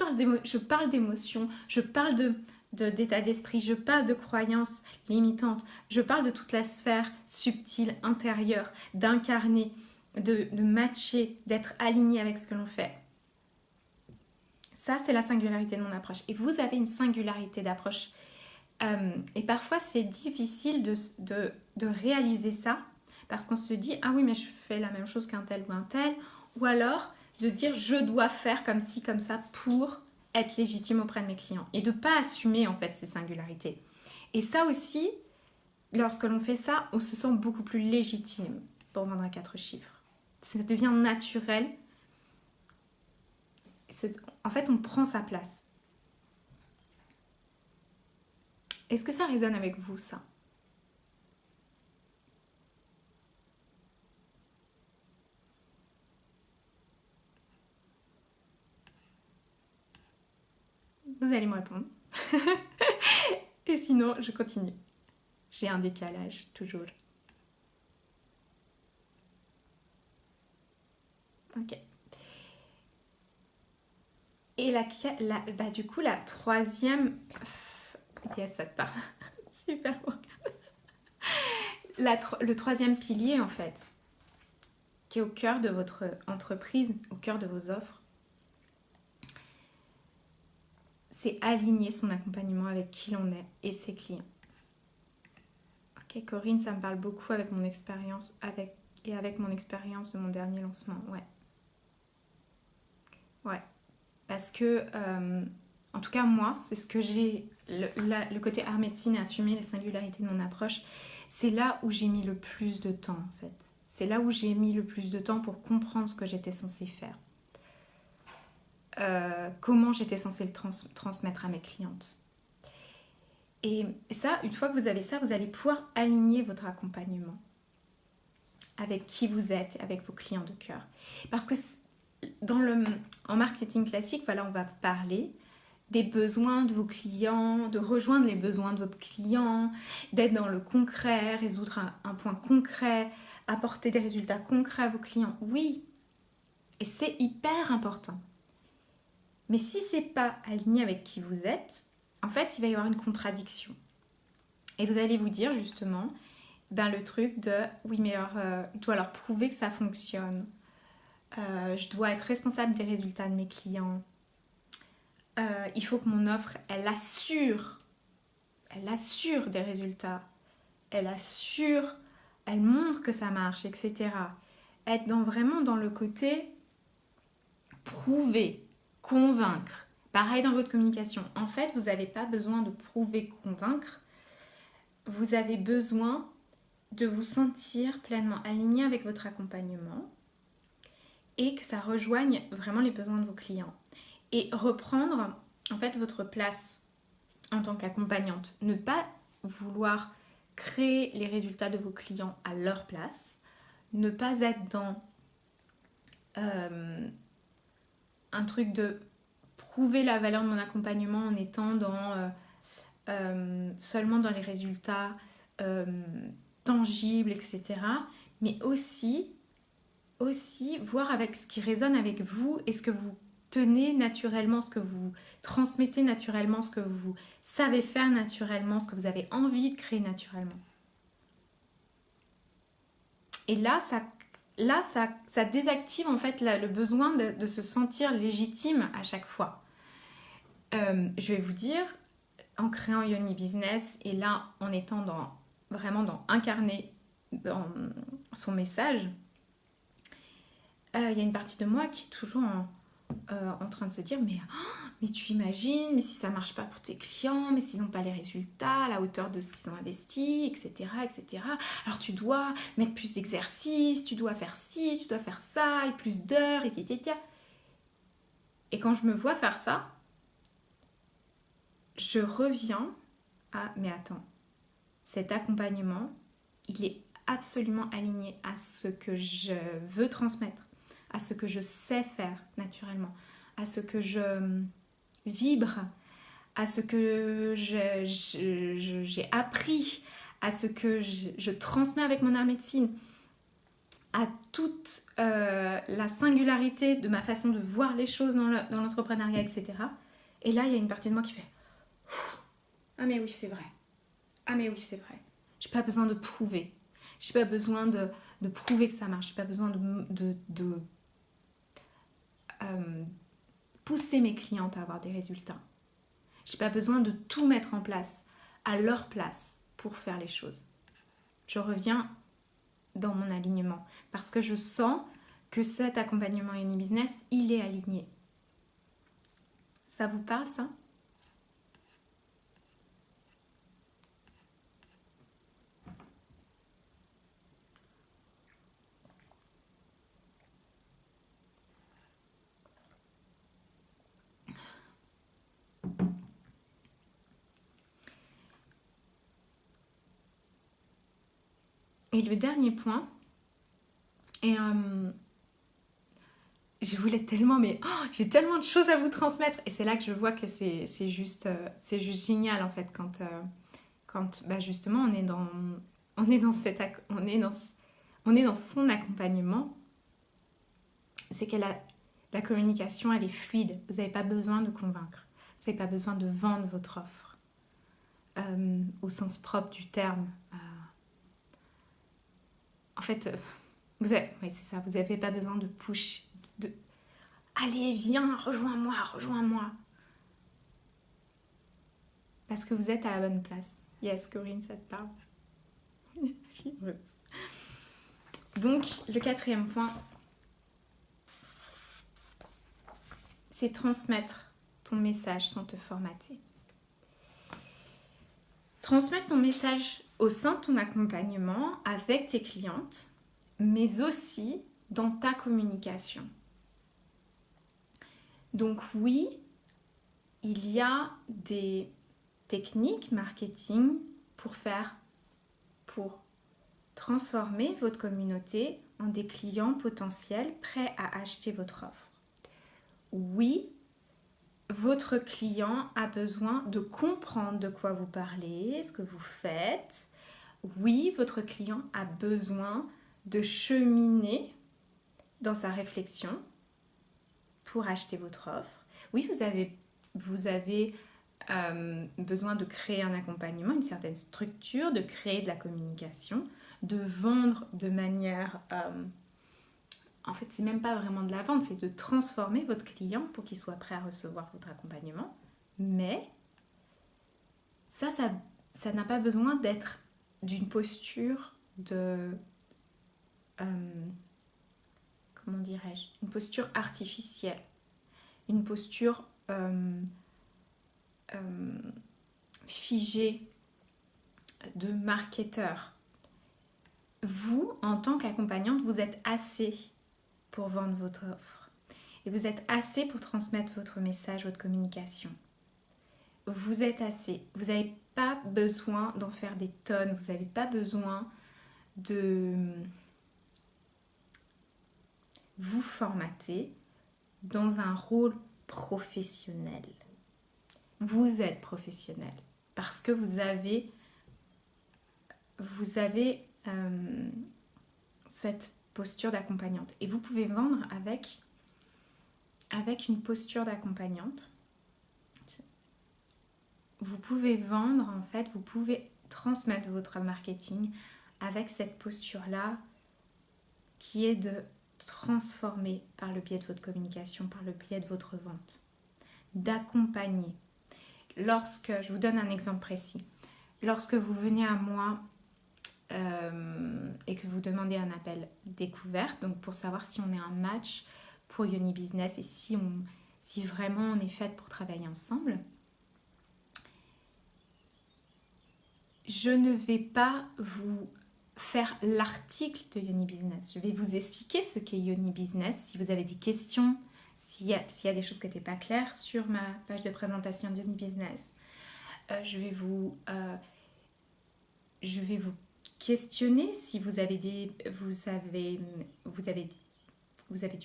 parle d'émotions, je parle d'état d'esprit, je parle de croyances limitantes, je parle de toute la sphère subtile, intérieure, d'incarner, de matcher, d'être aligné avec ce que l'on fait. Ça, c'est la singularité de mon approche. Et vous avez une singularité d'approche. Et parfois, c'est difficile de réaliser ça parce qu'on se dit « Ah oui, mais je fais la même chose qu'un tel ou un tel. » Ou alors de se dire « Je dois faire comme ci, comme ça pour être légitime auprès de mes clients. » Et de ne pas assumer en fait ces singularités. Et ça aussi, lorsque l'on fait ça, on se sent beaucoup plus légitime pour vendre à 4 chiffres. Ça devient naturel. En fait, on prend sa place. Est-ce que ça résonne avec vous, ça ? Vous allez me répondre. Et sinon, je continue. J'ai un décalage, toujours. Ok. Et du coup, la troisième... Yes, ça te parle. Super bon. Le troisième pilier, en fait, qui est au cœur de votre entreprise, au cœur de vos offres, c'est aligner son accompagnement avec qui l'on est et ses clients. Ok, Corinne, ça me parle beaucoup avec mon expérience, avec mon expérience de mon dernier lancement, ouais. Ouais, parce que En tout cas, moi, c'est ce que j'ai, le côté art médecine, assumer les singularités de mon approche, c'est là où j'ai mis le plus de temps, en fait. C'est là où j'ai mis le plus de temps pour comprendre ce que j'étais censée faire. Comment j'étais censée le transmettre à mes clientes. Et ça, une fois que vous avez ça, vous allez pouvoir aligner votre accompagnement avec qui vous êtes, avec vos clients de cœur. Parce que en marketing classique, voilà, on va vous parler des besoins de vos clients, de rejoindre les besoins de votre client, d'être dans le concret, résoudre un point concret, apporter des résultats concrets à vos clients. Oui, et c'est hyper important. Mais si c'est pas aligné avec qui vous êtes, en fait, il va y avoir une contradiction. Et vous allez vous dire justement, le truc de oui, mais alors, je dois leur prouver que ça fonctionne. Je dois être responsable des résultats de mes clients. Il faut que mon offre, elle assure des résultats. Elle montre que ça marche, etc. Être vraiment dans le côté prouver, convaincre. Pareil dans votre communication. En fait, vous n'avez pas besoin de prouver, convaincre. Vous avez besoin de vous sentir pleinement aligné avec votre accompagnement et que ça rejoigne vraiment les besoins de vos clients. Et reprendre en fait votre place en tant qu'accompagnante. Ne pas vouloir créer les résultats de vos clients à leur place. Ne pas être dans un truc de prouver la valeur de mon accompagnement en étant seulement dans les résultats tangibles, etc. Mais aussi voir avec ce qui résonne avec vous et ce que vous tenez naturellement, ce que vous transmettez naturellement, ce que vous savez faire naturellement, ce que vous avez envie de créer naturellement. Et là, ça désactive en fait le besoin de se sentir légitime à chaque fois. Je vais vous dire, en créant Yoni Business et là en étant vraiment dans incarner dans son message, il y a une partie de moi qui est toujours en train de se dire mais tu imagines, mais si ça marche pas pour tes clients, mais s'ils n'ont pas les résultats à la hauteur de ce qu'ils ont investi, etc., etc. Alors tu dois mettre plus d'exercices, tu dois faire ci, tu dois faire ça, et plus d'heures, etc. Et quand je me vois faire ça, je reviens à mais attends, cet accompagnement, il est absolument aligné à ce que je veux transmettre, à ce que je sais faire naturellement, à ce que je vibre, à ce que j'ai appris, à ce que je transmets avec mon art médecine, à toute la singularité de ma façon de voir les choses dans l'entrepreneuriat, etc. Et là, il y a une partie de moi qui fait « Ah mais oui, c'est vrai. Ah mais oui, c'est vrai. J'ai pas besoin de prouver. J'ai pas besoin de prouver que ça marche. J'ai pas besoin de pousser mes clientes à avoir des résultats. J'ai pas besoin de tout mettre en place à leur place pour faire les choses. Je reviens dans mon alignement parce que je sens que cet accompagnement Yoni Business, il est aligné. Ça vous parle, ça ? Et le dernier point, et je voulais tellement, j'ai tellement de choses à vous transmettre. Et c'est là que je vois que c'est juste génial en fait quand justement on est dans son accompagnement. C'est que la communication elle est fluide. Vous n'avez pas besoin de convaincre. Vous n'avez pas besoin de vendre votre offre au sens propre du terme. En fait, oui, c'est ça. Vous n'avez pas besoin de push, de allez, viens, rejoins-moi. Parce que vous êtes à la bonne place. Yes, Corinne, ça te parle. Je suis heureuse. Donc, le 4e point, c'est transmettre ton message sans te formater. Transmettre ton message au sein de ton accompagnement avec tes clientes, mais aussi dans ta communication. Donc oui, il y a des techniques marketing pour transformer votre communauté en des clients potentiels prêts à acheter votre offre. Oui, votre client a besoin de comprendre de quoi vous parlez, ce que vous faites. Oui, votre client a besoin de cheminer dans sa réflexion pour acheter votre offre. Oui, vous avez besoin de créer un accompagnement, une certaine structure, de créer de la communication, de vendre de manière... en fait, c'est même pas vraiment de la vente, c'est de transformer votre client pour qu'il soit prêt à recevoir votre accompagnement. Mais ça n'a pas besoin d'être d'une posture de... comment dirais-je, une posture artificielle, une posture figée de marketeur. Vous, en tant qu'accompagnante, vous êtes assez pour vendre votre offre et vous êtes assez pour transmettre votre message, votre communication. Vous êtes assez. Vous n'avez pas besoin d'en faire des tonnes, vous n'avez pas besoin de vous formater dans un rôle professionnel. Vous êtes professionnel parce que vous avez cette posture d'accompagnante. Et vous pouvez vendre avec une posture d'accompagnante. Vous pouvez vendre, en fait, vous pouvez transmettre votre marketing avec cette posture-là qui est de transformer par le biais de votre communication, par le biais de votre vente, d'accompagner. Je vous donne un exemple précis, lorsque vous venez à moi et que vous demandez un appel découverte, donc pour savoir si on est un match pour Yoni Business et si vraiment on est fait pour travailler ensemble, je ne vais pas vous faire l'article de Yoni Business. Je vais vous expliquer ce qu'est Yoni Business. Si vous avez des questions, s'il y a des choses qui n'étaient pas claires sur ma page de présentation de Yoni Business, je vais vous questionner si vous avez du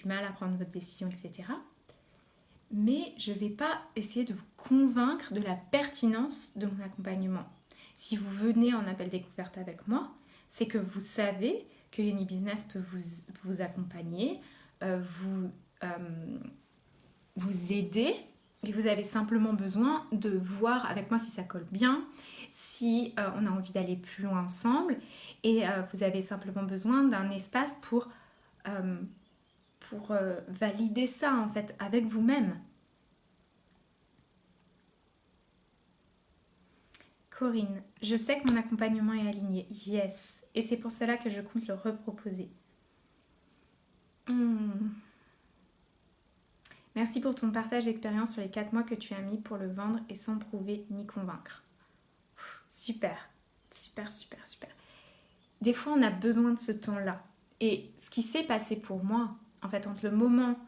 mal à prendre votre décision, etc. Mais je ne vais pas essayer de vous convaincre de la pertinence de mon accompagnement. Si vous venez en appel découverte avec moi, c'est que vous savez que Yoni Business peut vous accompagner, vous aider, et vous avez simplement besoin de voir avec moi si ça colle bien, si on a envie d'aller plus loin ensemble, et vous avez simplement besoin d'un espace pour valider ça en fait avec vous-même. Corinne, je sais que mon accompagnement est aligné. Yes. Et c'est pour cela que je compte le reproposer. Merci pour ton partage d'expérience sur les 4 mois que tu as mis pour le vendre et sans prouver ni convaincre. Super. Super, super, super. Des fois, on a besoin de ce temps-là. Et ce qui s'est passé pour moi, en fait, entre le moment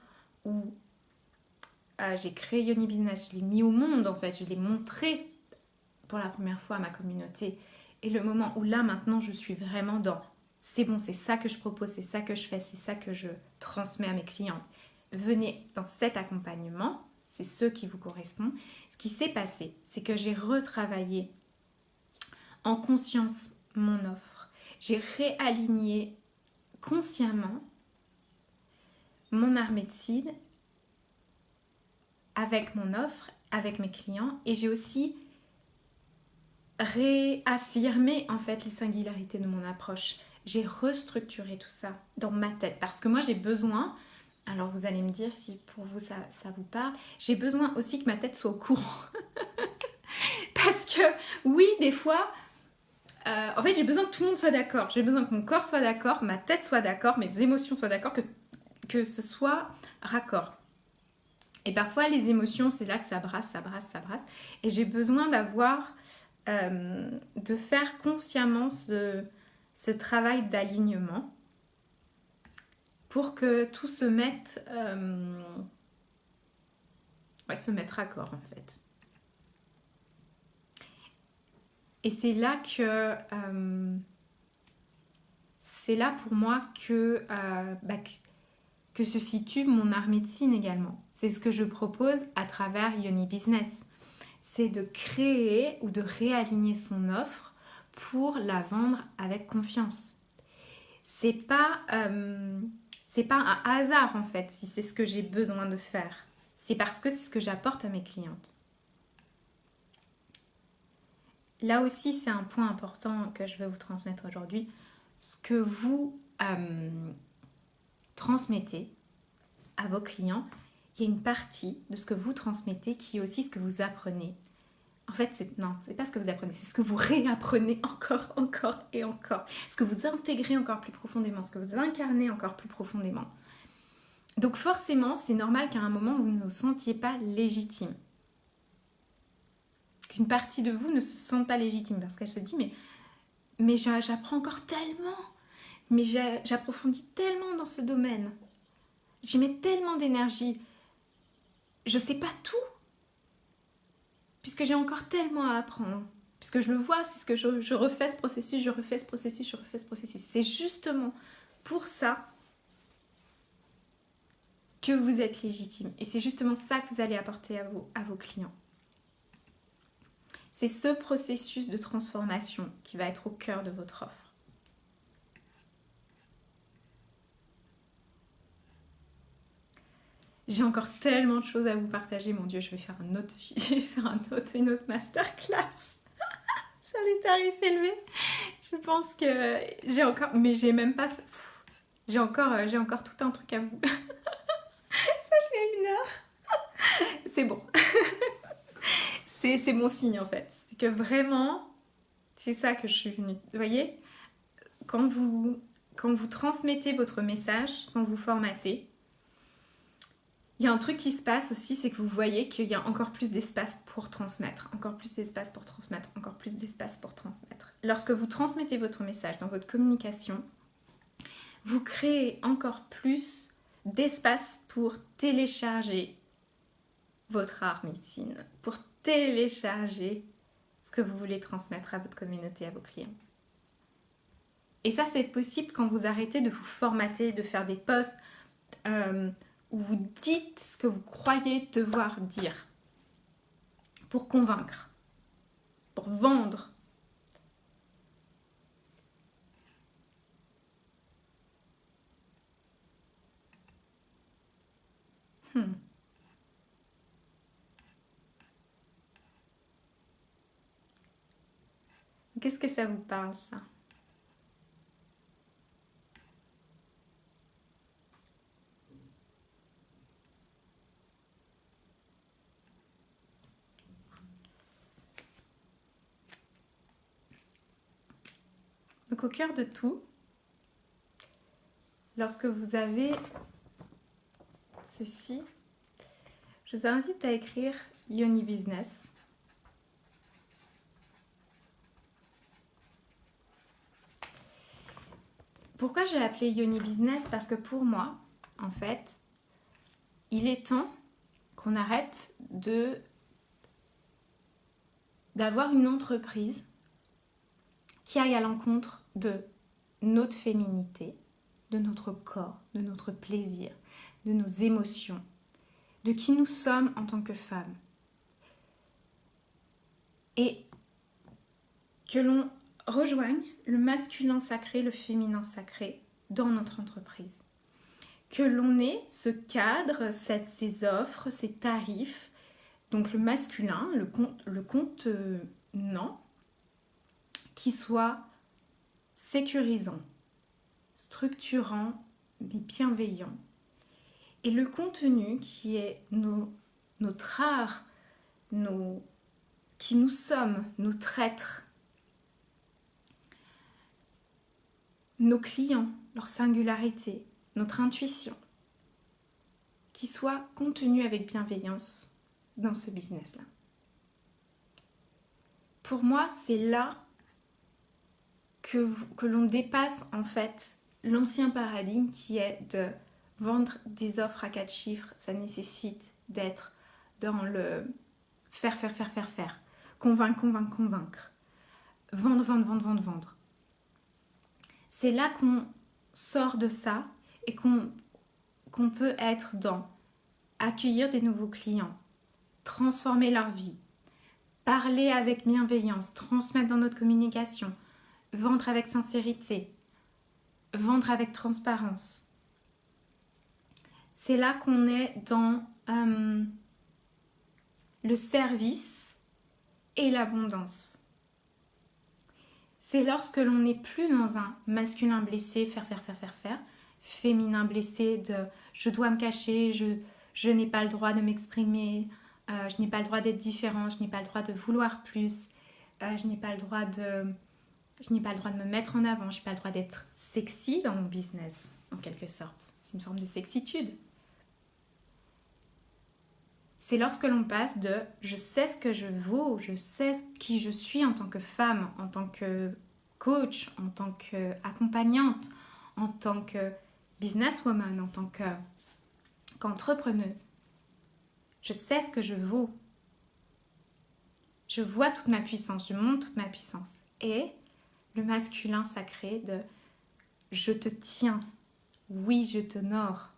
où j'ai créé Yoni Business, je l'ai mis au monde, en fait, je l'ai montré pour la première fois à ma communauté, et le moment où là, maintenant, je suis vraiment dans c'est bon, c'est ça que je propose, c'est ça que je fais, c'est ça que je transmets à mes clientes. Venez dans cet accompagnement, c'est ce qui vous correspond. Ce qui s'est passé, c'est que j'ai retravaillé en conscience mon offre. J'ai réaligné consciemment mon armée de cibles avec mon offre, avec mes clients, et j'ai aussi réaffirmé en fait les singularités de mon approche. J'ai restructuré tout ça dans ma tête parce que moi j'ai besoin, alors vous allez me dire si pour vous ça vous parle, j'ai besoin aussi que ma tête soit au courant. Parce que oui, des fois, en fait j'ai besoin que tout le monde soit d'accord, j'ai besoin que mon corps soit d'accord, ma tête soit d'accord, mes émotions soient d'accord, que ce soit raccord. Et parfois, les émotions, c'est là que ça brasse, ça brasse, ça brasse. Et j'ai besoin de faire consciemment ce travail d'alignement pour que tout se mette, se mettre à corps en fait. Et c'est là pour moi que se situe mon art médecine également. C'est ce que je propose à travers Yoni Business. C'est de créer ou de réaligner son offre pour la vendre avec confiance. C'est pas un hasard en fait si c'est ce que j'ai besoin de faire. C'est parce que c'est ce que j'apporte à mes clientes. Là aussi, c'est un point important que je vais vous transmettre aujourd'hui. Ce que vous transmettez à vos clients, il y a une partie de ce que vous transmettez qui est aussi ce que vous apprenez. En fait, c'est pas ce que vous apprenez, c'est ce que vous réapprenez encore et encore. Ce que vous intégrez encore plus profondément, ce que vous incarnez encore plus profondément. Donc forcément, c'est normal qu'à un moment, vous ne vous sentiez pas légitime. Qu'une partie de vous ne se sente pas légitime parce qu'elle se dit mais j'apprends encore tellement, mais j'approfondis tellement dans ce domaine. J'y mets tellement d'énergie. Je sais pas tout. Puisque j'ai encore tellement à apprendre. Puisque je le vois, c'est ce que je refais ce processus. C'est justement pour ça que vous êtes légitime. Et c'est justement ça que vous allez apporter à vos clients. C'est ce processus de transformation qui va être au cœur de votre offre. J'ai encore tellement de choses à vous partager. Mon Dieu, je vais faire une autre masterclass sur les tarifs élevés. Je pense que j'ai encore... Mais j'ai même pas... J'ai encore tout un truc à vous. Ça fait 1 heure. C'est bon. C'est mon signe en fait. C'est que vraiment, c'est ça que je suis venue. Vous voyez, quand vous transmettez votre message sans vous formater, il y a un truc qui se passe aussi, c'est que vous voyez qu'il y a encore plus d'espace pour transmettre, encore plus d'espace pour transmettre, encore plus d'espace pour transmettre. Lorsque vous transmettez votre message dans votre communication, vous créez encore plus d'espace pour télécharger votre art médecine, pour télécharger ce que vous voulez transmettre à votre communauté, à vos clients. Et ça, c'est possible quand vous arrêtez de vous formater, de faire des posts où vous dites ce que vous croyez devoir dire pour convaincre, pour vendre. Qu'est-ce que ça vous parle, ça? Donc au cœur de tout, lorsque vous avez ceci, je vous invite à écrire Yoni Business. Pourquoi j'ai appelé Yoni Business? Parce que pour moi, en fait, il est temps qu'on arrête d'avoir une entreprise qui aille à l'encontre de notre féminité, de notre corps, de notre plaisir, de nos émotions, de qui nous sommes en tant que femmes. Et que l'on rejoigne le masculin sacré, le féminin sacré dans notre entreprise. Que l'on ait ce cadre, ces offres, ces tarifs, donc le masculin, le contenant, qui soit sécurisant, structurant, mais bienveillant. Et le contenu qui est notre art, qui nous sommes, notre être, nos clients, leur singularité, notre intuition, qui soit contenu avec bienveillance dans ce business-là. Pour moi, c'est là que l'on dépasse en fait l'ancien paradigme qui est de vendre des offres à 4 chiffres. Ça nécessite d'être dans le faire, convaincre, vendre. C'est là qu'on sort de ça et qu'on peut être dans accueillir des nouveaux clients, transformer leur vie, parler avec bienveillance, transmettre dans notre communication, vendre avec sincérité, vendre avec transparence. C'est là qu'on est dans le service et l'abondance. C'est lorsque l'on n'est plus dans un masculin blessé, faire, féminin blessé de je dois me cacher, je n'ai pas le droit de m'exprimer, je n'ai pas le droit d'être différent, je n'ai pas le droit de vouloir plus, je n'ai pas le droit de me mettre en avant, je n'ai pas le droit d'être sexy dans mon business, en quelque sorte. C'est une forme de sexitude. C'est lorsque l'on passe de je sais ce que je vaux, je sais qui je suis en tant que femme, en tant que coach, en tant qu'accompagnante, en tant que businesswoman, en tant qu'entrepreneuse. Je sais ce que je vaux. Je vois toute ma puissance, je montre toute ma puissance. Et le masculin sacré de je te tiens, oui je t'honore,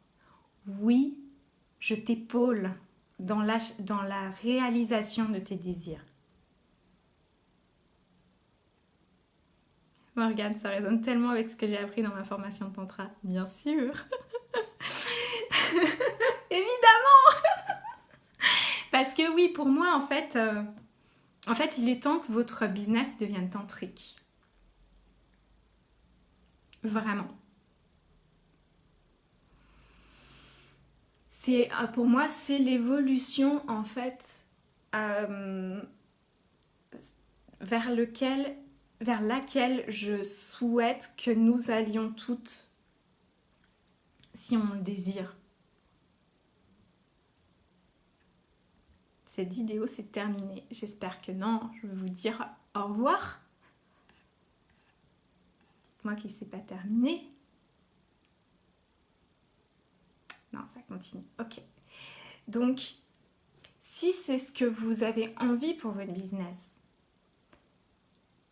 oui je t'épaule dans la réalisation de tes désirs. Morgane, ça résonne tellement avec ce que j'ai appris dans ma formation de tantra. Bien sûr. Évidemment. Parce que oui, pour moi, en fait, il est temps que votre business devienne tantrique. Vraiment. Pour moi, c'est l'évolution, en fait, vers laquelle je souhaite que nous allions toutes, si on le désire. Cette vidéo, c'est terminé. J'espère que non. Je vais vous dire au revoir. Dites-moi que c'est pas terminé. Non, ça continue. Ok. Donc, si c'est ce que vous avez envie pour votre business,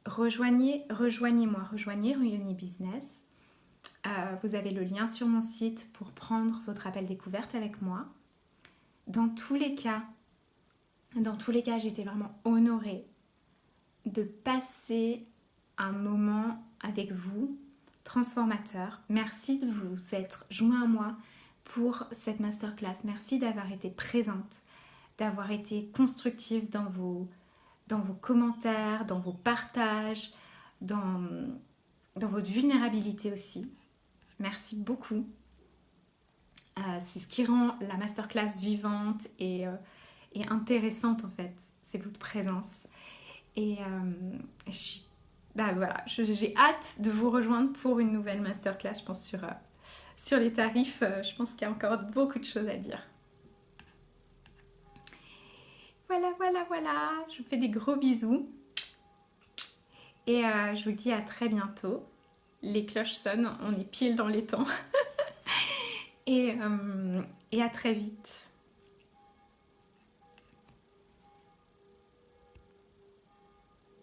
rejoignez-moi, rejoignez Rayonner Business. Vous avez le lien sur mon site pour prendre votre appel découverte avec moi. Dans tous les cas, j'étais vraiment honorée de passer un moment avec vous, transformateur. Merci de vous être joint à moi pour cette masterclass. Merci d'avoir été présente, d'avoir été constructive dans vos commentaires, dans vos partages, dans votre vulnérabilité aussi. Merci beaucoup. C'est ce qui rend la masterclass vivante et intéressante en fait. C'est votre présence. Et j'ai hâte de vous rejoindre pour une nouvelle masterclass, je pense, sur les tarifs. Je pense qu'il y a encore beaucoup de choses à dire. Voilà. Je vous fais des gros bisous. Et je vous dis à très bientôt. Les cloches sonnent, on est pile dans les temps. Et à très vite.